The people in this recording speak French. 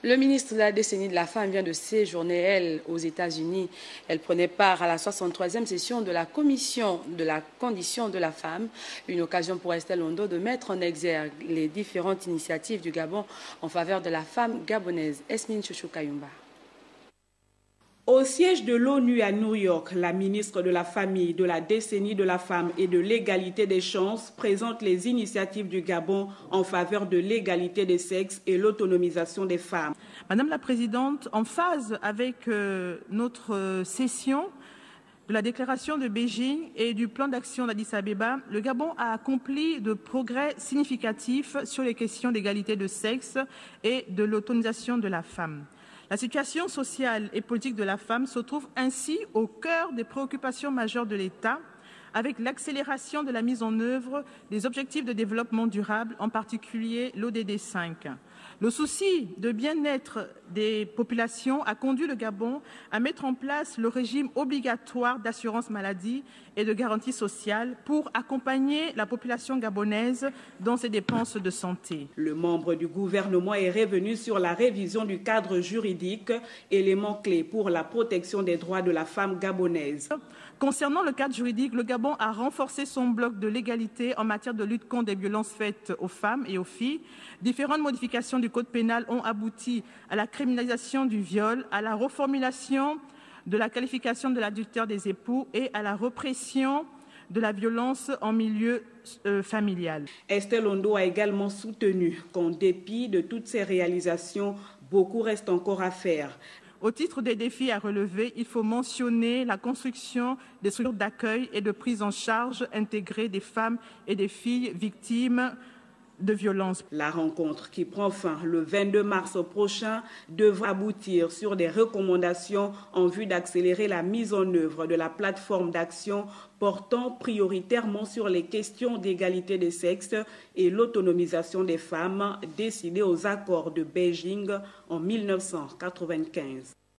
Le ministre de la décennie de la femme vient de séjourner, elle, aux États-Unis. Elle prenait part à la 63e session de la Commission de la condition de la femme. Une occasion pour Estelle Londo de mettre en exergue les différentes initiatives du Gabon en faveur de la femme gabonaise. Esmine Chouchou Kayumba. Au siège de l'ONU à New York, la ministre de la Famille, de la décennie de la femme et de l'égalité des chances présente les initiatives du Gabon en faveur de l'égalité des sexes et l'autonomisation des femmes. Madame la Présidente, en phase avec notre session de la déclaration de Beijing et du plan d'action d'Addis Abeba, le Gabon a accompli de progrès significatifs sur les questions d'égalité de sexe et de l'autonomisation de la femme. La situation sociale et politique de la femme se trouve ainsi au cœur des préoccupations majeures de l'État, avec l'accélération de la mise en œuvre des objectifs de développement durable, en particulier l'ODD 5. Le souci de bien-être des populations a conduit le Gabon à mettre en place le régime obligatoire d'assurance maladie et de garantie sociale pour accompagner la population gabonaise dans ses dépenses de santé. Le membre du gouvernement est revenu sur la révision du cadre juridique, élément clé pour la protection des droits de la femme gabonaise. Concernant le cadre juridique, le Gabon a renforcé son bloc de l'égalité en matière de lutte contre les violences faites aux femmes et aux filles. Différentes modifications du code pénal ont abouti à la criminalisation du viol, à la reformulation de la qualification de l'adultère des époux et à la répression de la violence en milieu familial. Estelle Londo a également soutenu qu'en dépit de toutes ces réalisations, beaucoup reste encore à faire. Au titre des défis à relever, il faut mentionner la construction des structures d'accueil et de prise en charge intégrée des femmes et des filles victimes de violences. La rencontre qui prend fin le 22 mars prochain devra aboutir sur des recommandations en vue d'accélérer la mise en œuvre de la plateforme d'action portant prioritairement sur les questions d'égalité des sexes et l'autonomisation des femmes décidée aux accords de Beijing en 1995.